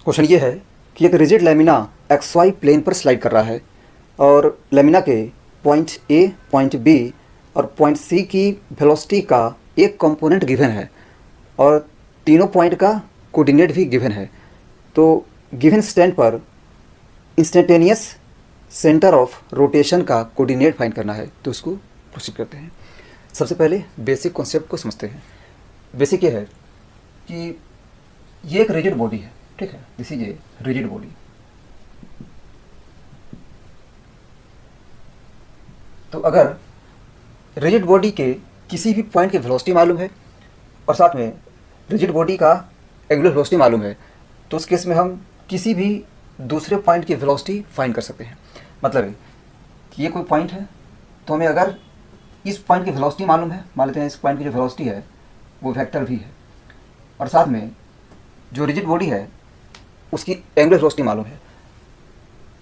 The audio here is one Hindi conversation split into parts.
क्वेश्चन ये है कि एक rigid lamina x y plane पर स्लाइड कर रहा है और लैमिना के पॉइंट ए, पॉइंट बी और पॉइंट सी की वेलोसिटी का एक कंपोनेंट गिवन है और तीनों पॉइंट का कोऑर्डिनेट भी गिवन है। तो गिवन स्टैंड पर इंस्टेंटेनियस सेंटर ऑफ रोटेशन का कोऑर्डिनेट फाइंड करना है। तो उसको प्रोसीड करते हैं। सबसे पहले बेसिक कॉन्सेप्ट को समझते हैं। बेसिक ये है कि ये एक रिजिड बॉडी है, ठीक है, this is a rigid body. तो अगर रिजिड बॉडी के किसी भी पॉइंट की वेलोसिटी मालूम है और साथ में रिजिड बॉडी का एंगुलर वेलोसिटी मालूम है, तो उस केस में हम किसी भी दूसरे पॉइंट की वेलोसिटी फाइंड कर सकते हैं। मतलब है कि ये कोई पॉइंट है, तो हमें अगर इस पॉइंट की वेलोसिटी मालूम है, मान लेते हैं इस पॉइंट की जो वेलोसिटी है वो वेक्टर भी है, और साथ में जो रिजिड बॉडी है उसकी एंगुलर वेलोसिटी मालूम है,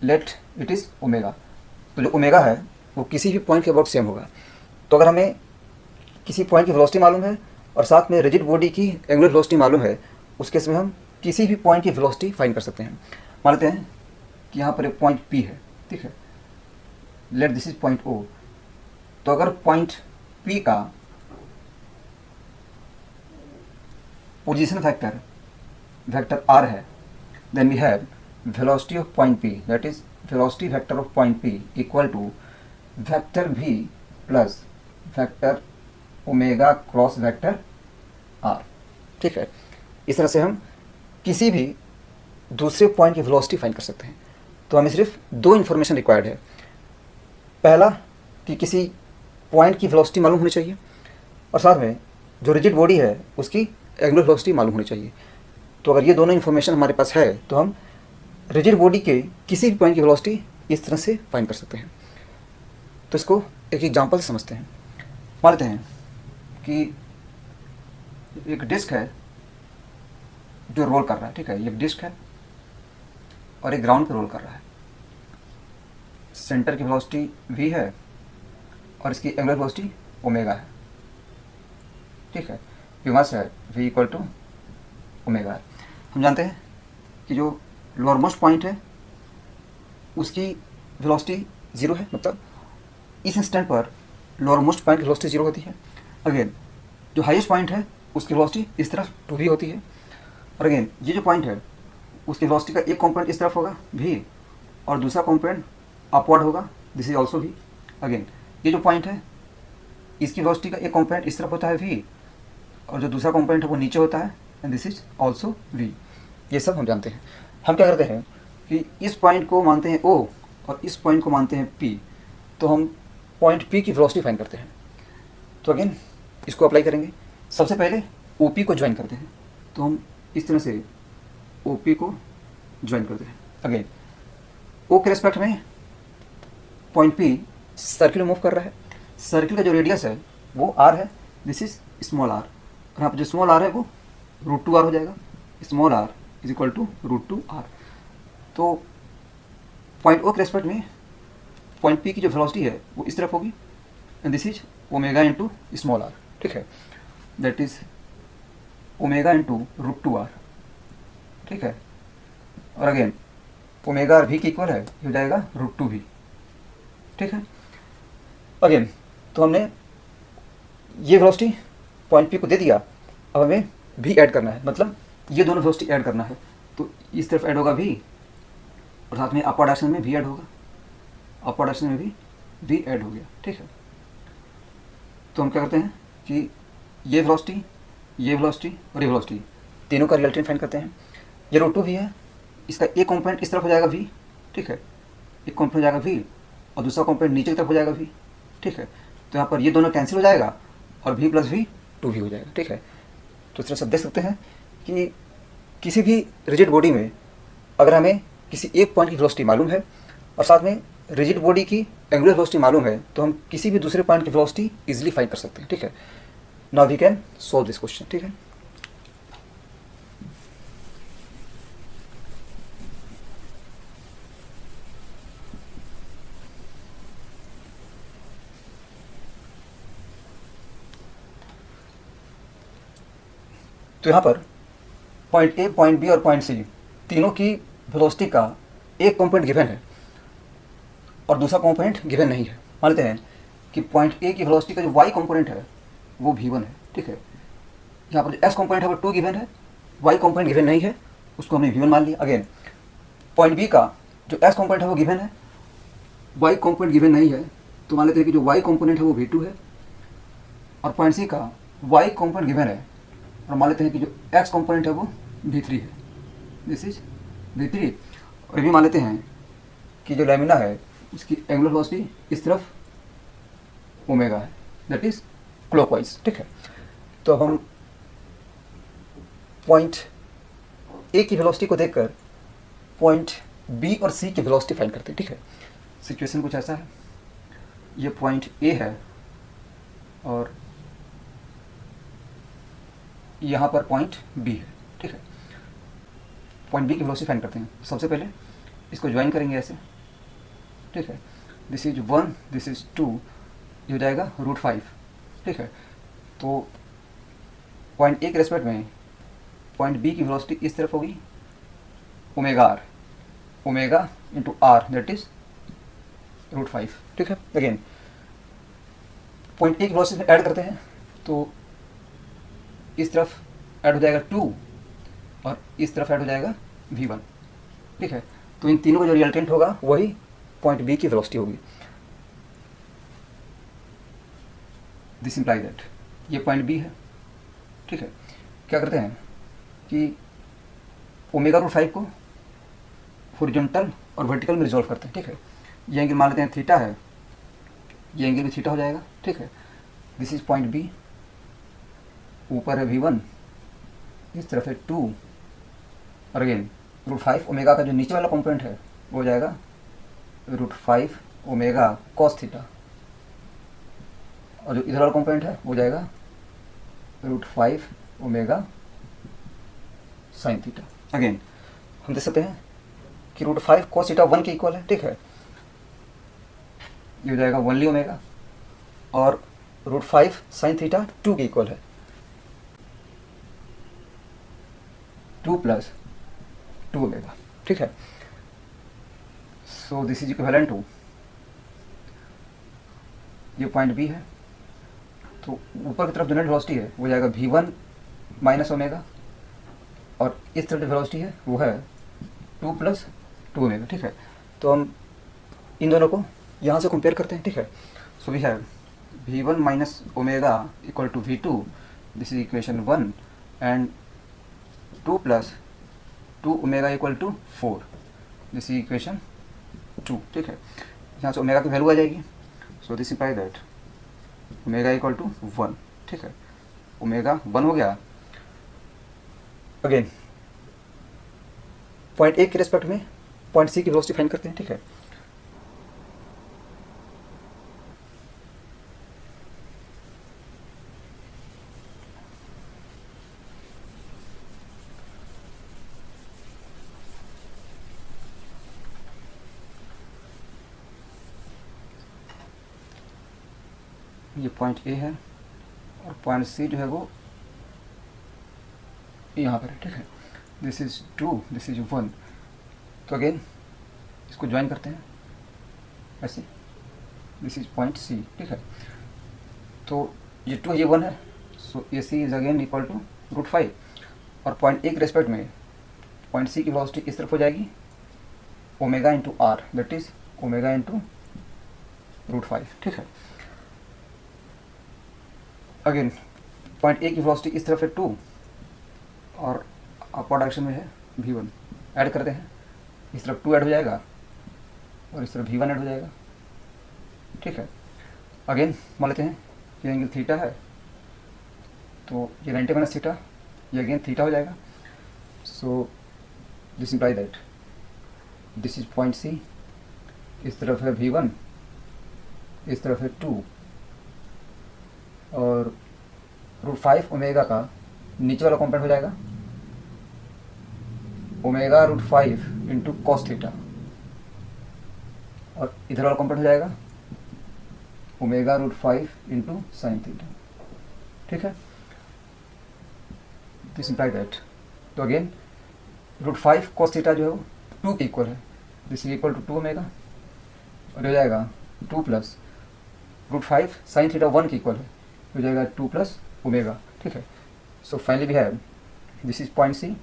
लेट इट इज़ ओमेगा। तो जो ओमेगा है वो किसी भी पॉइंट के अबाउट सेम होगा। तो अगर हमें किसी पॉइंट की वेलोसिटी मालूम है और साथ में रिजिड बॉडी की एंगुलर वेलोसिटी मालूम है, उस केस में हम किसी भी पॉइंट की वेलोसिटी फाइंड कर सकते हैं। मान लेते हैं कि यहाँ पर एक पॉइंट पी है, ठीक है, let this is point O. तो अगर पॉइंट पी का पोजीशन वेक्टर वेक्टर आर है, then we have velocity of point P, that is velocity vector of point P equal to vector v plus vector omega cross vector r, ठीक है। इस तरह से हम किसी भी दूसरे पॉइंट की वेलोसिटी फाइंड कर सकते हैं। तो हमें सिर्फ दो इन्फॉर्मेशन रिक्वायर्ड है। पहला कि किसी पॉइंट की वेलोसिटी मालूम होनी चाहिए और साथ में जो रिजिड बॉडी है उसकी एंगुलर वेलोसिटी मालूम होनी चाहिए। तो अगर ये दोनों इन्फॉर्मेशन हमारे पास है तो हम रिजिड बॉडी के किसी भी पॉइंट की वेलोसिटी इस तरह से फाइंड कर सकते हैं। तो इसको एक एग्जांपल से समझते हैं। मान लेते हैं कि एक डिस्क है जो रोल कर रहा है, ठीक है, एक डिस्क है और एक ग्राउंड पे रोल कर रहा है। सेंटर की वेलोसिटी v है और इसकी एंगुलर वेलोसिटी ओमेगा है, ठीक है। मास है v इक्वल टू ओमेगा है। हम जानते हैं कि जो लोअर मोस्ट पॉइंट है उसकी वेलोसिटी जीरो है, मतलब इस इंस्टेंट पर लोअर मोस्ट पॉइंट की वेलोसिटी जीरो होती है। अगेन जो हाईएस्ट पॉइंट है उसकी वेलोसिटी इस तरफ टू v होती है, और अगेन ये जो पॉइंट है उसकी वेलोसिटी का एक कंपोनेंट इस तरफ होगा v और दूसरा कंपोनेंट अपवर्ड होगा, this is also v। Again ये जो पॉइंट है इसकी वेलोसिटी का एक कंपोनेंट इस तरफ होता है v और जो दूसरा कंपोनेंट है वो नीचे होता है, and this is also v। ये सब हम जानते हैं। हम क्या करते हैं कि इस पॉइंट को मानते हैं o और इस पॉइंट को मानते हैं p। तो हम पॉइंट p की वेलोसिटी फाइंड करते हैं। तो अगेन इसको अप्लाई करेंगे। सबसे पहले OP को ज्वाइन करते हैं। तो हम इस तरह से OP को ज्वाइन करते हैं। अगेन O के रेस्पेक्ट में पॉइंट P सर्किल मूव कर रहा है। सर्किल का जो रेडियस है वो r है, दिस इज स्मॉल r, और यहाँ पर जो स्मॉल r है वो √2r हो जाएगा। Small r is equal to √2r। तो पॉइंट O के रेस्पेक्ट में पॉइंट P की जो वेलोसिटी है वो इस तरफ होगी, and this is omega into small r, ठीक है, that is omega into √2r, ठीक है। और अगेन ओमेगा v की इक्वल है, ये हो जाएगा √2v, ठीक है। अगेन तो हमने ये वेलोसिटी पॉइंट P को दे दिया। अब हमें v ऐड करना है, मतलब ये दोनों वेलोसिटी ऐड करना है। तो इस तरफ ऐड होगा v और साथ में अपर डायरेक्शन में v ऐड होगा, अपर डायरेक्शन में भी v ऐड हो गया, ठीक है। तो हम क्या करते हैं कि ये वेलोसिटी और ये वेलोसिटी तीनों का रिजल्टेंट फाइंड करते हैं। ये √2v है, इसका एक कंपोनेंट इस तरफ हो जाएगा v, ठीक है, एक कंपोनेंट हो जाएगा v और दूसरा कंपोनेंट नीचे की तरफ हो जाएगा v, ठीक है। तो यहाँ पर ये दोनों कैंसिल हो जाएगा और v प्लस v 2v हो जाएगा, ठीक है। तो इस तरह से देख सकते हैं कि किसी भी रिजिड बॉडी में अगर हमें किसी एक पॉइंट की वेलोसिटी मालूम है और साथ में रिजिड बॉडी की एंगुलर वेलोसिटी मालूम है, तो हम किसी भी दूसरे पॉइंट की वेलोसिटी इजीली फाइंड कर सकते हैं, ठीक है। Now we can solve this question, ठीक है। तो यहाँ पर पॉइंट ए, पॉइंट बी और पॉइंट सी तीनों की वेलोसिटी का एक कंपोनेंट गिवन है और दूसरा कंपोनेंट गिवन नहीं है। मान लेते हैं कि पॉइंट ए की वेलोसिटी का जो वाई कंपोनेंट है वो v1 है, ठीक है। यहाँ पर जो एस कंपोनेंट है वो 2 गिवन है, वाई कंपोनेंट गिवन नहीं है, उसको हमने v1 मान लिया। अगेन पॉइंट बी का जो एस कंपोनेंट है वो गिवन है, वाई कंपोनेंट गिवन नहीं है, तो मान लेते हैं कि जो वाई कंपोनेंट है वो v2 है। और पॉइंट सी का वाई कंपोनेंट गिवन है और मान लेते हैं कि जो एक्स कंपोनेंट है वो v3 है, दिस इज v3। और ये भी मान लेते हैं कि जो लैमिना है उसकी एंगुलर वेलोसिटी इस तरफ ओमेगा है, दैट इज क्लॉकवाइज, ठीक है। तो अब हम पॉइंट ए की वेलोसिटी को देखकर पॉइंट बी और सी की वेलोसिटी फाइंड करते हैं, ठीक है। सिचुएशन कुछ ऐसा है, ये पॉइंट ए है और यहाँ पर पॉइंट बी है, ठीक है। पॉइंट बी की वेलोसिटी फाइंड करते हैं। सबसे पहले इसको ज्वाइन करेंगे ऐसे, ठीक है। दिस इज 1, दिस इज 2, ये हो जाएगा √5, ठीक है। तो पॉइंट ए के रेस्पेक्ट में पॉइंट बी की वेलोसिटी इस तरफ होगी omega r, omega into are, that is √5, ठीक है। अगेन पॉइंट ए की वेलोसिटी में ऐड करते हैं तो इस तरफ ऐड हो जाएगा 2 और इस तरफ ऐड हो जाएगा v1, ठीक है। तो इन तीनों का जो रिजल्टेंट होगा वही पॉइंट बी की वेलोसिटी होगी। दिस इम्प्लाई दैट ये पॉइंट बी है, ठीक है। क्या करते हैं कि ओमेगा √5 को हॉरिजॉन्टल और वर्टिकल में रिजॉल्व करते हैं, ठीक है। ये एंगल मान लेते हैं थीटा है, ये एंगल भी थीटा हो जाएगा, ठीक है। दिस इज पॉइंट बी, ऊपर है v1, इस तरफ है 2 और अगेन √5 ओमेगा का जो नीचे वाला कंपोनेंट है वो हो जाएगा √5 ओमेगा कॉस थीटा और जो इधर वाला कंपोनेंट है वो हो जाएगा √5 ओमेगा साइन थीटा। अगेन हम देख सकते हैं कि √5 कॉस थीटा 1 के इक्वल है, ठीक है। ये हो जाएगा 1 ओमेगा और √5 साइन थीटा 2 के इक्वल है, 2 + 2 ओमेगा, ठीक है। So this is equivalent to, ये पॉइंट बी है तो ऊपर की तरफ जो नेट वेलोसिटी है वो जाएगा v1 माइनस ओमेगा और इस तरफ जो वेलोसिटी है वो है 2 + 2 ओमेगा, ठीक है। तो हम इन दोनों को यहाँ से कंपेयर करते हैं, ठीक है। So we have v1 minus omega equal to v2, this is equation 1, and 2 + 2 omega equal to 4, this is equation 2, ठीक है। यहाँ से ओमेगा की वैल्यू आ जाएगी, so this imply that omega equal to 1, ठीक है। ओमेगा 1 हो गया। अगेन पॉइंट ए के रेस्पेक्ट में पॉइंट सी की वेलोसिटी फाइंड करते हैं, ठीक है। ये पॉइंट ए है और पॉइंट सी जो है वो यहाँ पर है, ठीक है। दिस इज 2, दिस इज 1, तो अगेन इसको ज्वाइन करते हैं ऐसे, दिस इज पॉइंट सी, ठीक है। तो ये 2 ये 1 है, सो ए सी इज अगेन इक्वल टू √5 और पॉइंट ए के रेस्पेक्ट में पॉइंट सी की वेलोसिटी इस तरफ हो जाएगी omega into are, that is omega into √5, ठीक है। अगेन पॉइंट ए की वेलोसिटी इस तरफ है 2 और अपर डायरेक्शन में है v1, ऐड करते हैं, इस तरफ 2 ऐड हो जाएगा और इस तरफ v1 ऐड हो जाएगा, ठीक है। अगेन मान लेते हैं ये एंगल थीटा है तो ये 90 माइनस थीटा, ये अगेन थीटा हो जाएगा। So this imply that this is point C, इस तरफ है v1, इस तरफ है 2 और √5 ओमेगा का नीचे वाला कंपोनेंट हो जाएगा ओमेगा √5 इंटू कॉस थीटा और इधर वाला कंपोनेंट हो जाएगा ओमेगा √5 इंटू साइन थीटा, ठीक है। दिस इम्प्लाई दैट, तो अगेन √5 cos थीटा जो है वो 2 के इक्वल है, this is equal to 2 omega, और हो जाएगा 2 प्लस √5 sin थीटा 1 के इक्वल है, हो जाएगा 2 प्लस ओमेगा, ठीक है। So finally we have this is point C,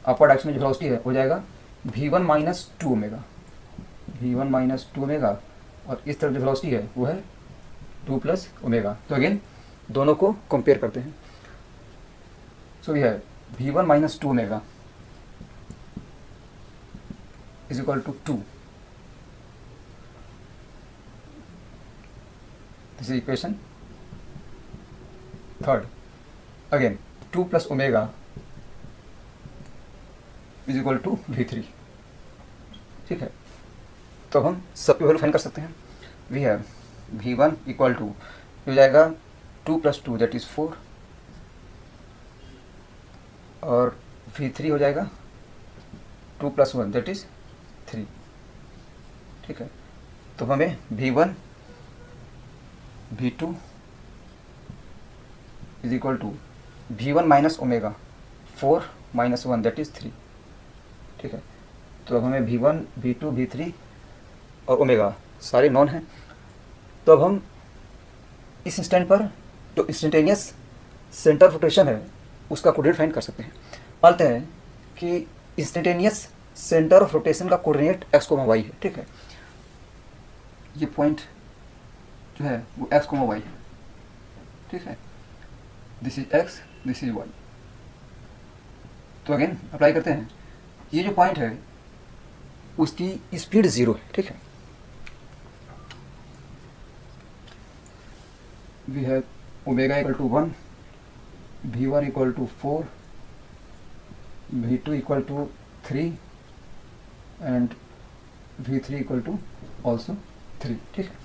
upper direction में जो वेलोसिटी है हो जाएगा v1 minus 2 omega, v1 minus 2 omega, और इस तरफ जो वेलोसिटी है वो है 2 प्लस ओमेगा। तो अगेन दोनों को कंपेयर करते हैं। So we have v1 minus 2 omega is equal to 2, this is equation third. Again 2 plus omega is equal to v3, ठीक है। तो हम सबकी वैल्यू फाइंड कर सकते हैं। We have v1 equal to हो जाएगा 2 प्लस 2 दैट इज 4, और v3 हो जाएगा 2 प्लस 1 दैट इज 3, ठीक है। तो हमें v1 v2 is equal to v1 minus omega 4 minus 1 that is 3, ठीक है। तो अब हमें v1 v2 v3 और ओमेगा सारे नॉन हैं। तो अब हम इस इंस्टेंट पर जो इंस्टेंटेनियस सेंटर ऑफ रोटेशन है उसका कोऑर्डिनेट फाइंड कर सकते हैं। मानते हैं कि इंस्टेंटेनियस सेंटर ऑफ रोटेशन का कोऑर्डिनेट x, y है, ठीक है। ये पॉइंट जो है वो x, y है, ठीक है। This is x, this is y। तो अगेन अप्लाई करते हैं, ये जो पॉइंट है उसकी स्पीड 0 है, ठीक है। We have omega equal to 1, v1 equal to 4, v2 equal to 3 and v3 equal to also 3, ठीक है।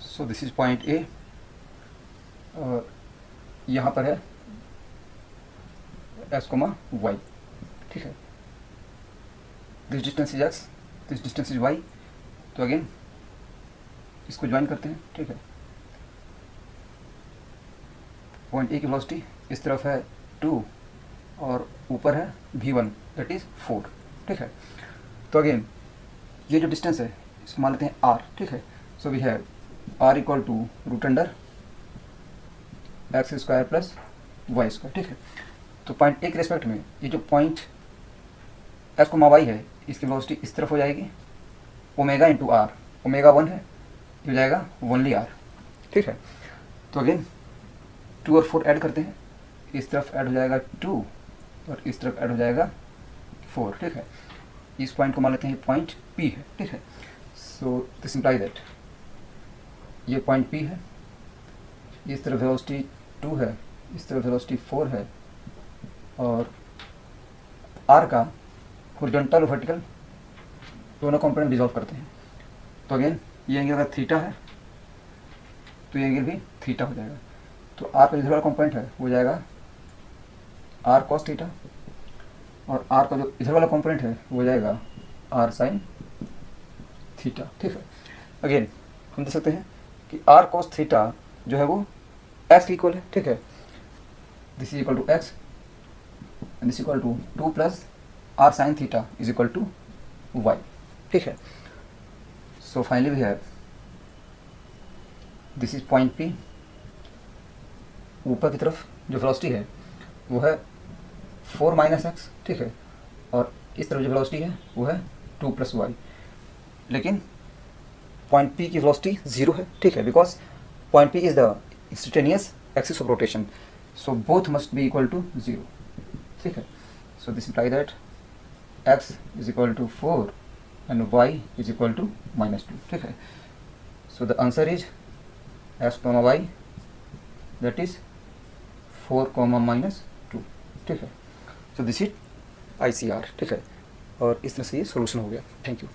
So this is point A, और यहाँ पर है x, y, ठीक है। This distance is x, this distance is y। तो अगेन इसको ज्वाइन करते हैं, ठीक है। पॉइंट ए की वेलोसिटी इस तरफ है 2 और ऊपर है v1 दैट इज 4, ठीक है। तो अगेन ये जो डिस्टेंस है इसको मान लेते हैं r, ठीक है। So we have r equal to √under x square plus y square, ठीक है। तो पॉइंट ए के रेस्पेक्ट में ये जो पॉइंट x, y है इसकी वेलोसिटी इस तरफ हो जाएगी ओमेगा इंटू r, ओमेगा 1 है, ये हो जाएगा ओनली r, ठीक है। तो अगेन 2 और 4 ऐड करते हैं, इस तरफ ऐड हो जाएगा 2 और इस तरफ ऐड हो जाएगा 4, ठीक है। इस पॉइंट को मान लेते हैं पॉइंट P है, ठीक है। सो दिस इम्प्लाई दैट ये पॉइंट P है, इस तरफ वेलोसिटी 2 है, इस तरफ वेलोसिटी 4 है, और r का हॉरिजॉन्टल और वर्टिकल दोनों कंपोनेंट डिसॉल्व करते हैं। तो अगेन ये एंगल अगर थीटा है तो ये एंगल भी थीटा हो जाएगा। तो r का इधर वाला कंपोनेंट है वो जाएगा r cos थीटा, और r का जो इधर वाला कंपोनेंट है वो जाएगा r sin थीटा, ठीक है। अगेन हम देख सकते हैं कि r cos थीटा जो है वो x की इक्वल है, ठीक है। This is equal to x and this equal to 2 plus r sin थीटा इज इक्वल टू y, ठीक है। So finally we have this is point P। ऊपर की तरफ जो वेलोसिटी है वो है 4 माइनस x, ठीक है, और इस तरफ जो वेलोसिटी है वो है 2 प्लस y। लेकिन पॉइंट P की वेलोसिटी 0 है, ठीक है, because point P is the instantaneous axis of rotation, so both must be equal to 0, ठीक है। So this imply that x is equal to 4 and y is equal to -2, ठीक है। So the answer is x, y that is 4, -2, ठीक है। सो दिस इज ICR, ठीक है। और इस तरह से ये सोल्यूशन हो गया। Thank you.